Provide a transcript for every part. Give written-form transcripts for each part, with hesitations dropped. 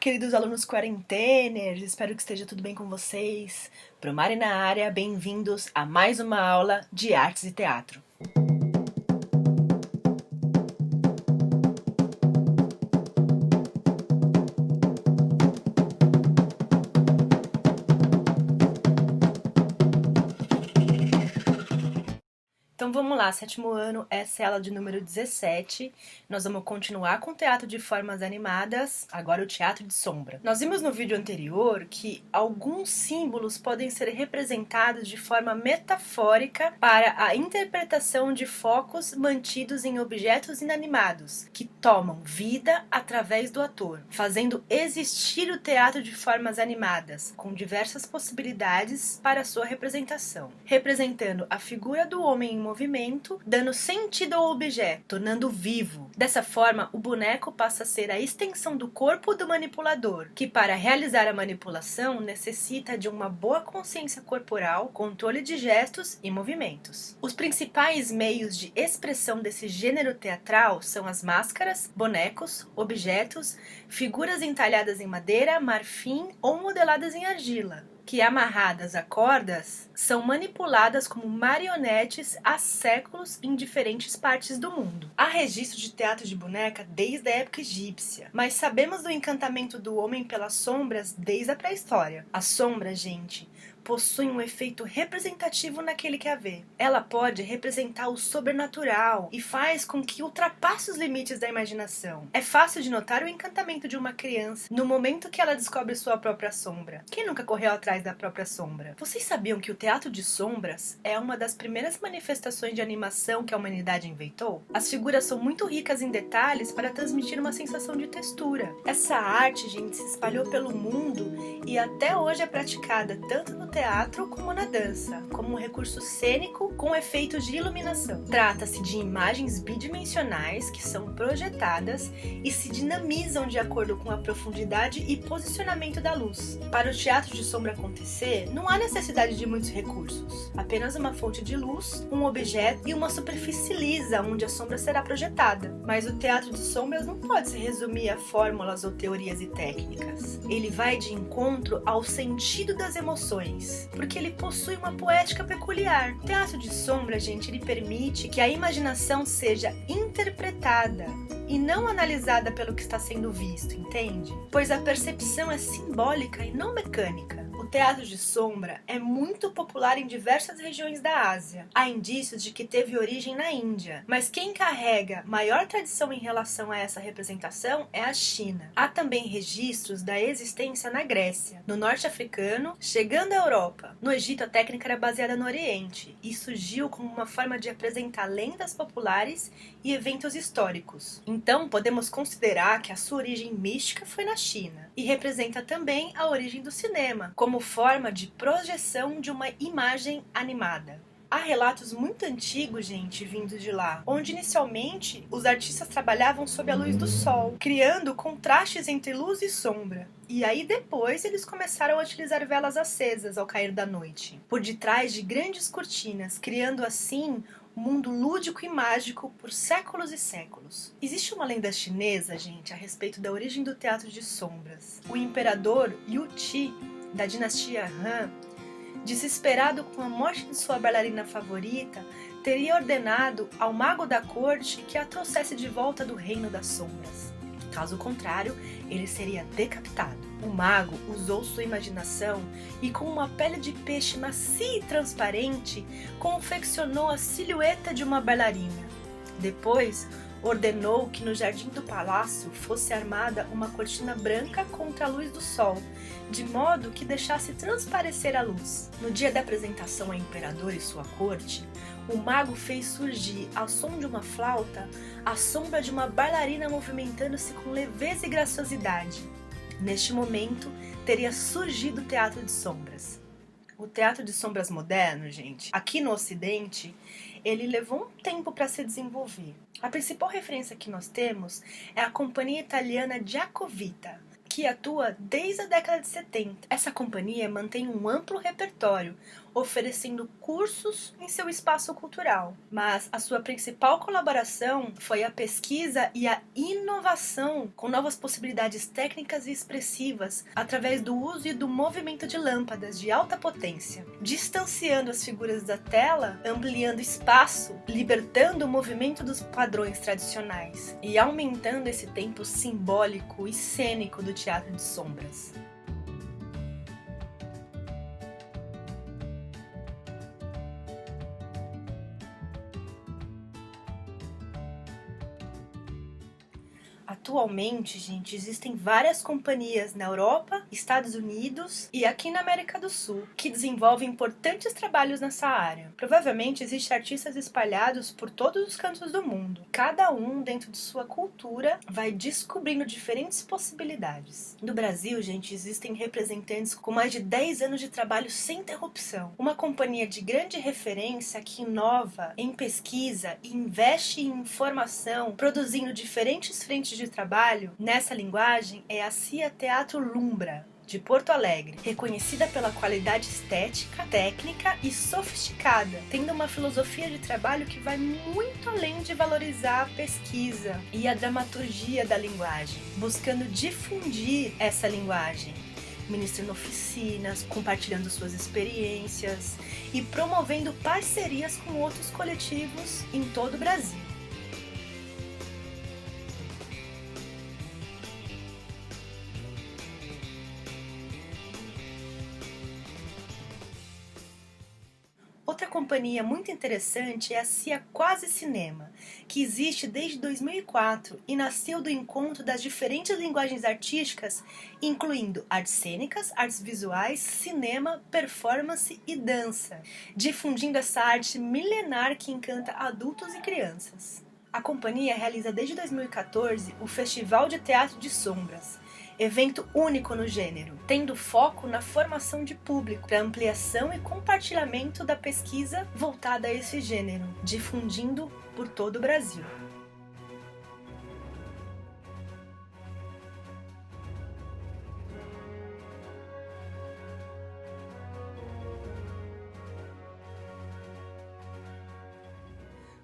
queridos alunos quarenteners, espero que esteja tudo bem com vocês. Promare na área, bem-vindos a mais uma aula de artes e teatro. Então vamos lá, sétimo ano, essa é a aula de número 17. Nós vamos continuar com o teatro de formas animadas, agora o teatro de sombra. Nós vimos no vídeo anterior que alguns símbolos podem ser representados de forma metafórica para a interpretação de focos mantidos em objetos inanimados, que tomam vida através do ator, fazendo existir o teatro de formas animadas, com diversas possibilidades para sua representação, representando a figura do homem em movimento, dando sentido ao objeto, tornando vivo. Dessa forma, o boneco passa a ser a extensão do corpo do manipulador, que para realizar a manipulação necessita de uma boa consciência corporal, controle de gestos e movimentos. Os principais meios de expressão desse gênero teatral são as máscaras, bonecos, objetos, figuras entalhadas em madeira, marfim ou modeladas em argila, que amarradas a cordas, são manipuladas como marionetes há séculos em diferentes partes do mundo. Há registro de teatro de boneca desde a época egípcia, mas sabemos do encantamento do homem pelas sombras desde a pré-história. A sombra, gente, possui um efeito representativo naquele que a vê. Ela pode representar o sobrenatural e faz com que ultrapasse os limites da imaginação. É fácil de notar o encantamento de uma criança no momento que ela descobre sua própria sombra. Quem nunca correu atrás da própria sombra? Vocês sabiam que o teatro de sombras é uma das primeiras manifestações de animação que a humanidade inventou? As figuras são muito ricas em detalhes para transmitir uma sensação de textura. Essa arte, gente, se espalhou pelo mundo e até hoje é praticada tanto no teatro como na dança, como um recurso cênico com efeitos de iluminação. Trata-se de imagens bidimensionais que são projetadas e se dinamizam de acordo com a profundidade e posicionamento da luz. Para o teatro de sombra acontecer, não há necessidade de muitos recursos, apenas uma fonte de luz, um objeto e uma superfície lisa onde a sombra será projetada. Mas o teatro de sombras não pode se resumir a fórmulas ou teorias e técnicas. Ele vai de encontro ao sentido das emoções, porque ele possui uma poética peculiar. O teatro de sombra, gente, ele permite que a imaginação seja interpretada e não analisada pelo que está sendo visto, entende? Pois a percepção é simbólica e não mecânica. O teatro de sombra é muito popular em diversas regiões da Ásia. Há indícios de que teve origem na Índia, mas quem carrega maior tradição em relação a essa representação é a China. Há também registros da existência na Grécia, no norte africano, chegando à Europa. No Egito, a técnica era baseada no Oriente e surgiu como uma forma de apresentar lendas populares e eventos históricos. Então, podemos considerar que a sua origem mística foi na China e representa também a origem do cinema, como forma de projeção de uma imagem animada. Há relatos muito antigos, gente, vindos de lá, onde inicialmente os artistas trabalhavam sob a luz do sol, criando contrastes entre luz e sombra. E aí depois eles começaram a utilizar velas acesas ao cair da noite, por detrás de grandes cortinas, criando assim um mundo lúdico e mágico por séculos e séculos. Existe uma lenda chinesa, gente, a respeito da origem do teatro de sombras. O imperador Yu Qi, da dinastia Han, desesperado com a morte de sua bailarina favorita, teria ordenado ao mago da corte que a trouxesse de volta do reino das sombras. Caso contrário, ele seria decapitado. O mago usou sua imaginação e, com uma pele de peixe macia e transparente, confeccionou a silhueta de uma bailarina. Depois, ordenou que no jardim do palácio fosse armada uma cortina branca contra a luz do sol, de modo que deixasse transparecer a luz. No dia da apresentação ao imperador e sua corte, o mago fez surgir, ao som de uma flauta, a sombra de uma bailarina movimentando-se com leveza e graciosidade. Neste momento, teria surgido o teatro de sombras. O teatro de sombras moderno, gente, aqui no Ocidente, ele levou um tempo para se desenvolver. A principal referência que nós temos é a companhia italiana Giacovita, que atua desde a década de 70. Essa companhia mantém um amplo repertório, oferecendo cursos em seu espaço cultural. Mas a sua principal colaboração foi a pesquisa e a inovação com novas possibilidades técnicas e expressivas através do uso e do movimento de lâmpadas de alta potência, distanciando as figuras da tela, ampliando espaço, libertando o movimento dos padrões tradicionais e aumentando esse tempo simbólico e cênico do teatro de sombras. Atualmente, gente, existem várias companhias na Europa, Estados Unidos e aqui na América do Sul que desenvolvem importantes trabalhos nessa área. Provavelmente existem artistas espalhados por todos os cantos do mundo. Cada um, dentro de sua cultura, vai descobrindo diferentes possibilidades. No Brasil, gente, existem representantes com mais de 10 anos de trabalho sem interrupção. Uma companhia de grande referência que inova em pesquisa e investe em informação, produzindo diferentes frentes de trabalho nessa linguagem é a CIA Teatro Lumbra, de Porto Alegre, reconhecida pela qualidade estética, técnica e sofisticada, tendo uma filosofia de trabalho que vai muito além de valorizar a pesquisa e a dramaturgia da linguagem, buscando difundir essa linguagem, ministrando oficinas, compartilhando suas experiências e promovendo parcerias com outros coletivos em todo o Brasil. Outra companhia muito interessante é a CIA Quase Cinema, que existe desde 2004 e nasceu do encontro das diferentes linguagens artísticas, incluindo artes cênicas, artes visuais, cinema, performance e dança, difundindo essa arte milenar que encanta adultos e crianças. A companhia realiza desde 2014 o Festival de Teatro de Sombras, evento único no gênero, tendo foco na formação de público para ampliação e compartilhamento da pesquisa voltada a esse gênero, difundindo por todo o Brasil.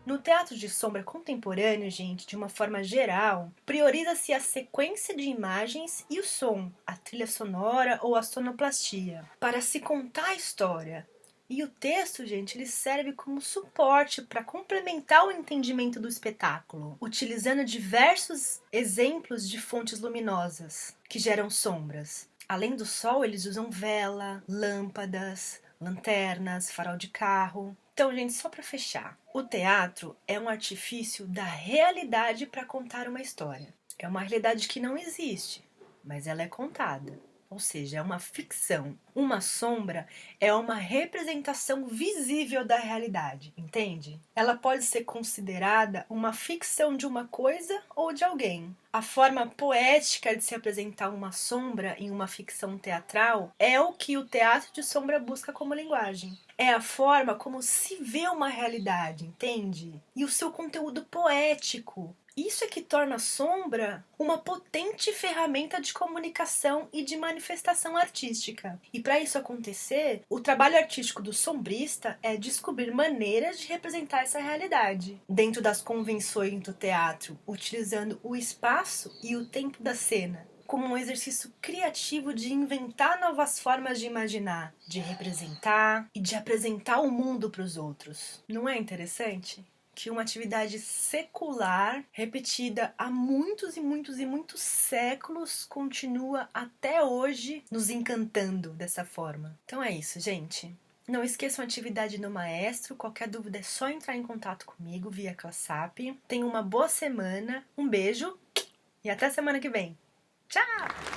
No teatro de sombra contemporâneo, gente, de uma forma geral, prioriza-se a sequência de imagens e o som, a trilha sonora ou a sonoplastia, para se contar a história. E o texto, gente, ele serve como suporte para complementar o entendimento do espetáculo, utilizando diversos exemplos de fontes luminosas que geram sombras. Além do sol, eles usam vela, lâmpadas, lanternas, farol de carro. Então, gente, só para fechar, o teatro é um artifício da realidade para contar uma história. É uma realidade que não existe, mas ela é contada. Ou seja, é uma ficção. Uma sombra é uma representação visível da realidade, entende? Ela pode ser considerada uma ficção de uma coisa ou de alguém. A forma poética de se apresentar uma sombra em uma ficção teatral é o que o teatro de sombra busca como linguagem. É a forma como se vê uma realidade, entende? E o seu conteúdo poético. Isso é que torna a sombra uma potente ferramenta de comunicação e de manifestação artística. E para isso acontecer, o trabalho artístico do sombrista é descobrir maneiras de representar essa realidade dentro das convenções do teatro, utilizando o espaço e o tempo da cena como um exercício criativo de inventar novas formas de imaginar, de representar e de apresentar o mundo para os outros. Não é interessante? Que uma atividade secular, repetida há muitos e muitos e muitos séculos, continua até hoje nos encantando dessa forma. Então é isso, gente. Não esqueçam a atividade do maestro. Qualquer dúvida é só entrar em contato comigo via ClassApp. Tenham uma boa semana, um beijo e até semana que vem. Tchau!